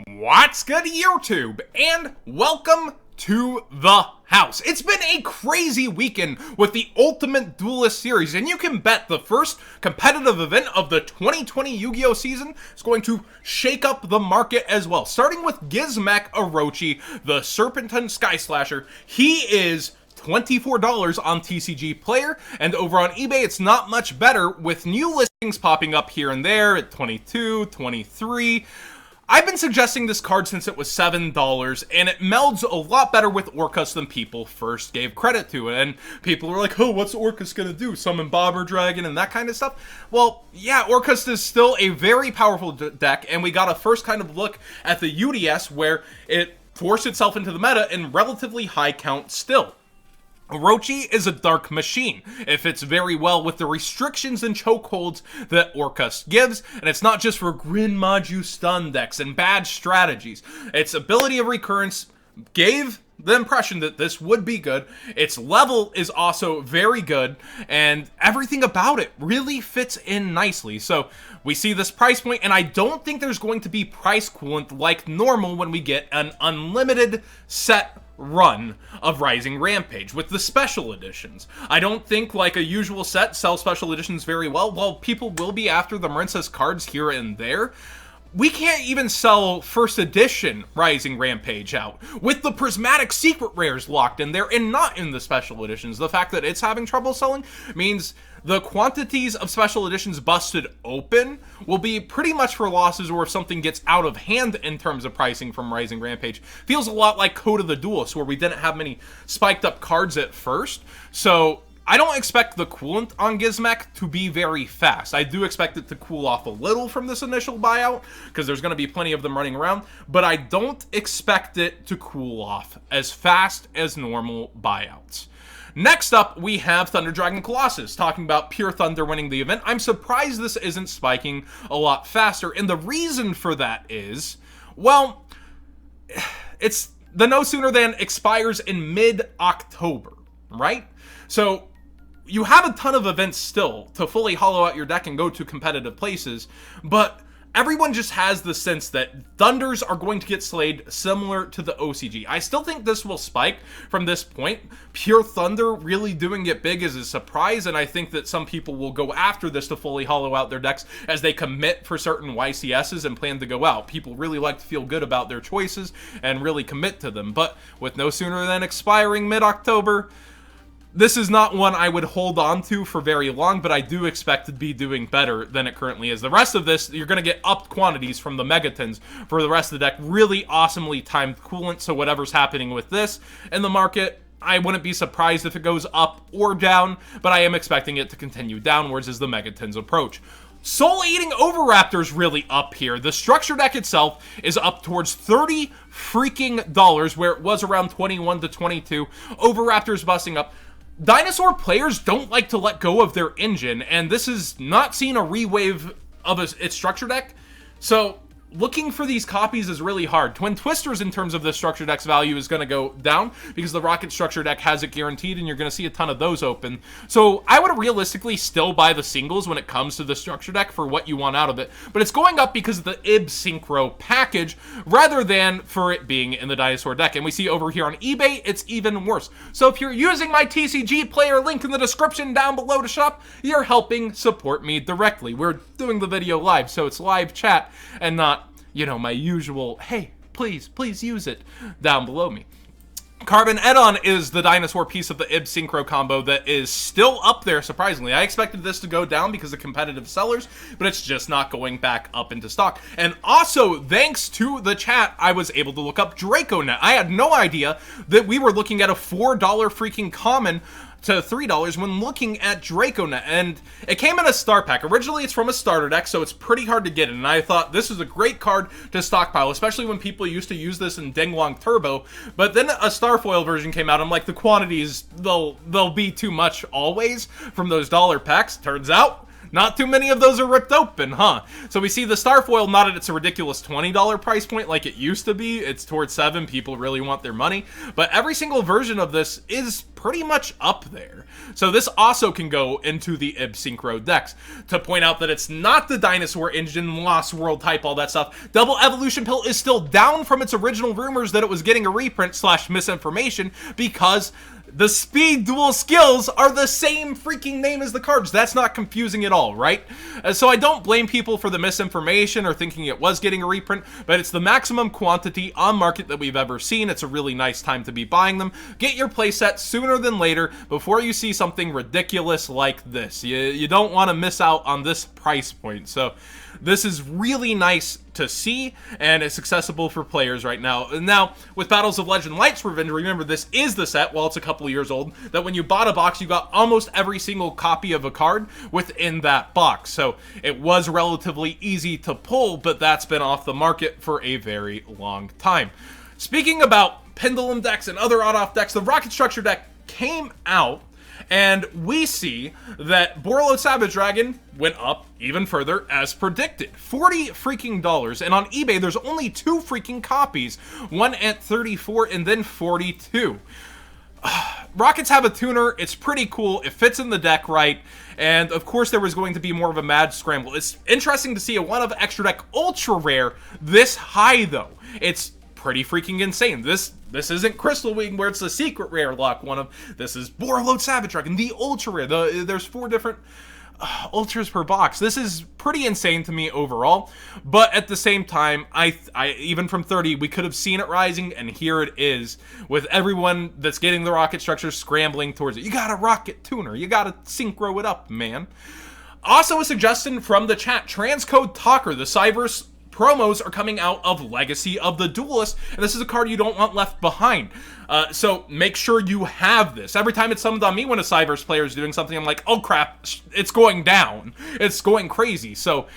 What's good, YouTube? And welcome to the house. It's been a crazy weekend with the Ultimate Duelist series, and you can bet the first competitive event of the 2020 Yu-Gi-Oh! Season is going to shake up the market as well. Starting with Gimmick Orochi, the Serpentine Sky Slasher. He is $24 on TCG Player, and over on eBay it's not much better, with new listings popping up here and there at 22, 23. I've been suggesting this card since it was $7, and it melds a lot better with Orcust than people first gave credit to it. And people were like, oh, what's Orcust gonna do? Summon Bobber Dragon and that kind of stuff? Well, yeah, Orcust is still a very powerful deck, and we got a first kind of look at the UDS where it forced itself into the meta in relatively high count still. Orochi is a dark machine. It fits very well with the restrictions and chokeholds that Orcust gives, and it's not just for Grin Maju stun decks and bad strategies. Its ability of recurrence gave the impression that this would be good. Its level is also very good, and everything about it really fits in nicely. So we see this price point, and I don't think there's going to be price coolant like normal when we get an unlimited set run of Rising Rampage with the special editions. I don't think, like a usual set, sell special editions very well. While people will be after the Marincess cards here and there, we can't even sell first edition Rising Rampage out with the prismatic secret rares locked in there and not in the special editions. The fact that it's having trouble selling means the quantities of special editions busted open will be pretty much for losses, or if something gets out of hand in terms of pricing from Rising Rampage. Feels a lot like Code of the Duelist, where we didn't have many spiked up cards at first. So I don't expect the coolant on Gimmick to be very fast. I do expect it to cool off a little from this initial buyout, because there's going to be plenty of them running around, but I don't expect it to cool off as fast as normal buyouts. Next up, we have Thunder Dragon Colossus, talking about Pure Thunder winning the event. I'm surprised this isn't spiking a lot faster, and the reason for that is, well, it's the no sooner than expires in mid-October, right? So you have a ton of events still to fully hollow out your deck and go to competitive places, but everyone just has the sense that Thunders are going to get slayed similar to the OCG. I still think this will spike from this point. Pure Thunder really doing it big is a surprise, and I think that some people will go after this to fully hollow out their decks as they commit for certain YCSs and plan to go out. People really like to feel good about their choices and really commit to them, but with no sooner than expiring mid-October, this is not one I would hold on to for very long, but I do expect to be doing better than it currently is. The rest of this, you're going to get upped quantities from the Megatons for the rest of the deck. Really awesomely timed coolant, so whatever's happening with this in the market, I wouldn't be surprised if it goes up or down, but I am expecting it to continue downwards as the Megatons approach. Soul Eating Overraptor's really up here. The structure deck itself is up towards $30 freaking dollars, where it was around 21 to 22. Overraptor's busting up. Dinosaur players don't like to let go of their engine, and this has not seen a rewave of its structure deck, so looking for these copies is really hard. Twin Twisters, in terms of the structure deck's value, is going to go down because the Rokket structure deck has it guaranteed, and you're going to see a ton of those open. So I would realistically still buy the singles when it comes to the structure deck for what you want out of it, but it's going up because of the Synchro package rather than for it being in the Dinosaur deck. And we see over here on eBay, it's even worse. So if you're using my TCG Player link in the description down below to shop, you're helping support me directly. We're doing the video live, so it's live chat and not, you know, my usual, hey, please use it down below me. Carbon Edon is the Dinosaur piece of the Synchro combo that is still up there, surprisingly. I expected this to go down because of competitive sellers, but it's just not going back up into stock. And also, thanks to the chat, I was able to look up DracoNet. I had no idea that we were looking at a $4 freaking common to $3 when looking at DracoNet, and it came in a star pack. Originally, it's from a starter deck, so it's pretty hard to get in, and I thought this is a great card to stockpile, especially when people used to use this in Dinglong Turbo, but then a Starfoil version came out. I'm like, the quantities, they'll be too much always from those dollar packs. Turns out, Not too many of those are ripped open, huh? So we see the Starfoil not at its ridiculous $20 price point like it used to be. It's towards $7. People really want their money. But every single version of this is pretty much up there. So this also can go into the Synchro decks. To point out that it's not the Dinosaur engine, Lost World type, all that stuff. Double Evolution Pill is still down from its original rumors that it was getting a reprint / misinformation because the speed dual skills are the same freaking name as the cards. That's not confusing at all, right? So I don't blame people for the misinformation or thinking it was getting a reprint, but it's the maximum quantity on market that we've ever seen. It's a really nice time to be buying them. Get your playset sooner than later before you see something ridiculous like this. You don't want to miss out on this price point. So this is really nice to see, and it's accessible for players right now. Now, with Battles of Legend Light's Revenge, remember this is the set, while it's a couple years old, that when you bought a box, you got almost every single copy of a card within that box. So it was relatively easy to pull, but that's been off the market for a very long time. Speaking about Pendulum decks and other on-off decks, the Rocket Structure deck came out, and we see that Borreload Savage Dragon went up even further as predicted. $40 freaking dollars. And on eBay, there's only 2 freaking copies. One at 34 and then 42. Rockets have a tuner. It's pretty cool. It fits in the deck right. And of course, there was going to be more of a mad scramble. It's interesting to see a one of extra deck ultra rare this high, though. It's pretty freaking insane. This isn't Crystal Wing where it's the secret rare luck. This is Borreload Savage Dragon, the ultra rare. There's 4 different ultras per box. This is pretty insane to me overall, but at the same time, I even from 30, we could have seen it rising, and here it is with everyone that's getting the rocket structure scrambling towards it. You got a rocket tuner. You got to synchro it up, man. Also, a suggestion from the chat: Transcode Talker, the Cyverse promos are coming out of Legacy of the Duelist, and this is a card you don't want left behind. So make sure you have this. Every time it's summoned on me when a Cyverse player is doing something, I'm like, oh crap, it's going down. It's going crazy. So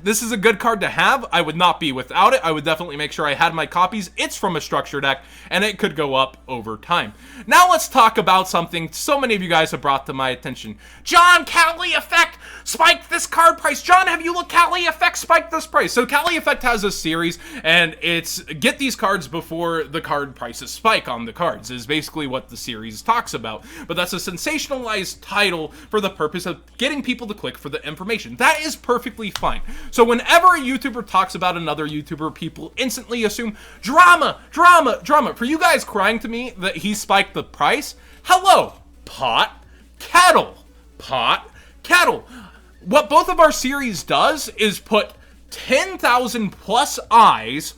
this is a good card to have. I would not be without it. I would definitely make sure I had my copies. It's from a structure deck, and it could go up over time. Now let's talk about something so many of you guys have brought to my attention. John, CaliEffect spiked this card price. John, have you looked? CaliEffect spiked this price. So CaliEffect has a series, and it's get these cards before the card prices spike on the cards, is basically what the series talks about. But that's a sensationalized title for the purpose of getting people to click for the information. That is perfectly fine. So whenever a YouTuber talks about another YouTuber, people instantly assume drama, drama, drama. For you guys crying to me that he spiked the price, hello, pot, kettle, pot, kettle. What both of our series does is put 10,000 plus eyes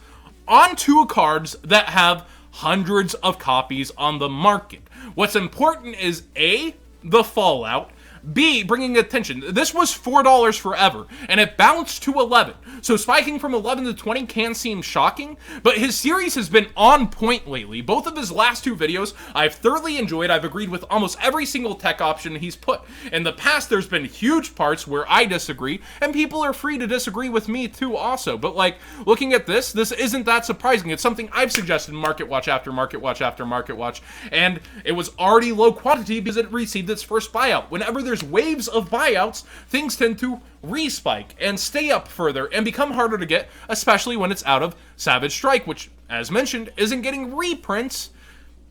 onto cards that have hundreds of copies on the market. What's important is A, the fallout, B, bringing attention. This was $4 forever, and it bounced to 11. So spiking from 11 to 20 can seem shocking, but his series has been on point lately. Both of his last 2 videos I've thoroughly enjoyed. I've agreed with almost every single tech option he's put. In the past, there's been huge parts where I disagree, and people are free to disagree with me too also. But like, looking at this isn't that surprising. It's something I've suggested Market Watch after Market Watch after Market Watch, and it was already low quantity because it received its first buyout. Whenever there's waves of buyouts, things tend to respike and stay up further and become harder to get, especially when it's out of Savage Strike, which, as mentioned, isn't getting reprints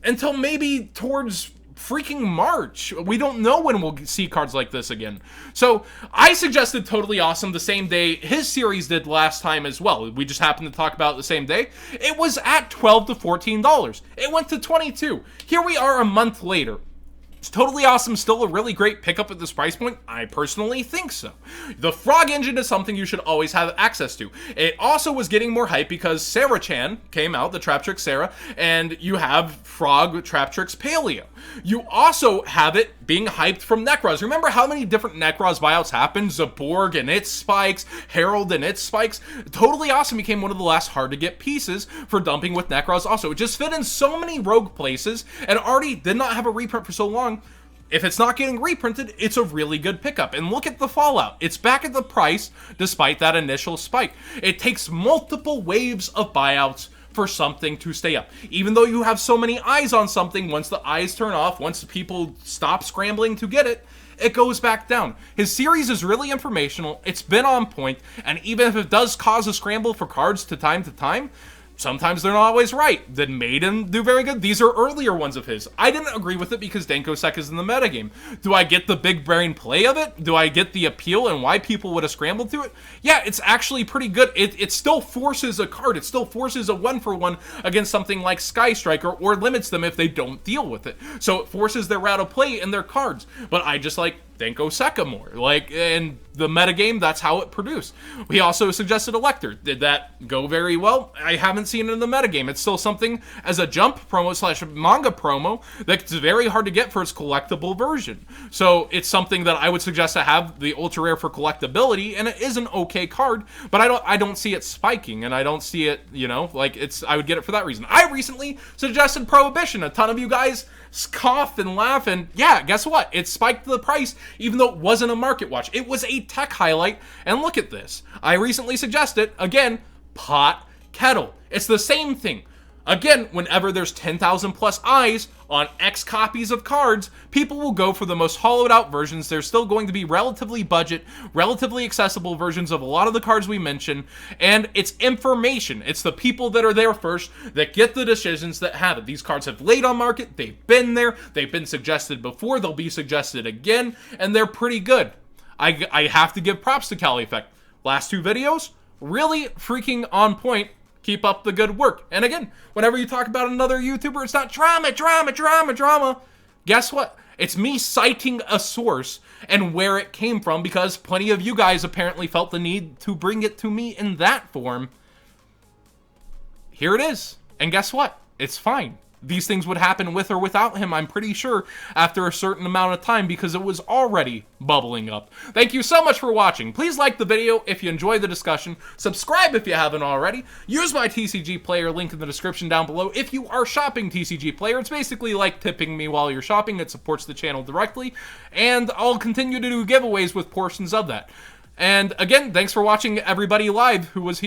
until maybe towards freaking March. We don't know when we'll see cards like this again. So I suggested Totally Awesome the same day his series did last time as well. We just happened to talk about it the same day. It was at $12 to $14. It went to $22. Here we are a month later. Is Totally Awesome still a really great pickup at this price point? I personally think so. The Frog Engine is something you should always have access to. It also was getting more hype because Sarah-chan came out, the Traptrix Sarah, and you have Frog Traptrix Paleo. You also have it being hyped from Necros. Remember how many different Necros buyouts happened? Zaborg and its spikes, Herald and its spikes. Totally Awesome became one of the last hard-to-get pieces for dumping with Necros also. It just fit in so many rogue places and already did not have a reprint for so long. If it's not getting reprinted, it's a really good pickup. And look at the fallout. It's back at the price despite that initial spike. It takes multiple waves of buyouts for something to stay up. Even though you have so many eyes on something, once the eyes turn off, once people stop scrambling to get it, it goes back down. His series is really informational, it's been on point, and even if it does cause a scramble for cards to time, sometimes they're not always right. That made him do very good. These are earlier ones of his. I didn't agree with it because Dankosek is in the metagame. Do I get the big brain play of it? Do I get the appeal and why people would have scrambled to it? Yeah, it's actually pretty good. It still forces a card. It still forces a 1-for-1 against something like Sky Striker, or limits them if they don't deal with it. So it forces their route of play in their cards. But I just like Dankosek more. Like, in the metagame, that's how it produced. We also suggested Elector. Did that go very well? I haven't seen it in the metagame. It's still something as a jump promo / manga promo that's very hard to get for its collectible version. So it's something that I would suggest to have the ultra rare for collectability, and it is an okay card, but I don't see it spiking, and I don't see it, you know, like, I would get it for that reason. I recently suggested Prohibition. A ton of you guys scoff and laugh, and yeah, guess what? It spiked the price, even though it wasn't a market watch. It was a tech highlight, and look at this. I recently suggested, again, pot kettle. It's the same thing. Again, whenever there's 10,000 plus eyes on X copies of cards, people will go for the most hollowed out versions. There's still going to be relatively budget, relatively accessible versions of a lot of the cards we mentioned, and it's information. It's the people that are there first that get the decisions that have it. These cards have laid on market, they've been there, they've been suggested before, they'll be suggested again, and they're pretty good. I have to give props to CaliEffect. Last two videos, really freaking on point. Keep up the good work. And again, whenever you talk about another YouTuber, it's not drama. Guess what? It's me citing a source and where it came from, because plenty of you guys apparently felt the need to bring it to me in that form. Here it is. And guess what? It's fine. These things would happen with or without him, I'm pretty sure, after a certain amount of time, because it was already bubbling up. Thank you so much for watching. Please like the video if you enjoyed the discussion. Subscribe if you haven't already. Use my TCG Player link in the description down below if you are shopping TCG Player. It's basically like tipping me while you're shopping. It supports the channel directly, and I'll continue to do giveaways with portions of that. And again, thanks for watching everybody live who was here.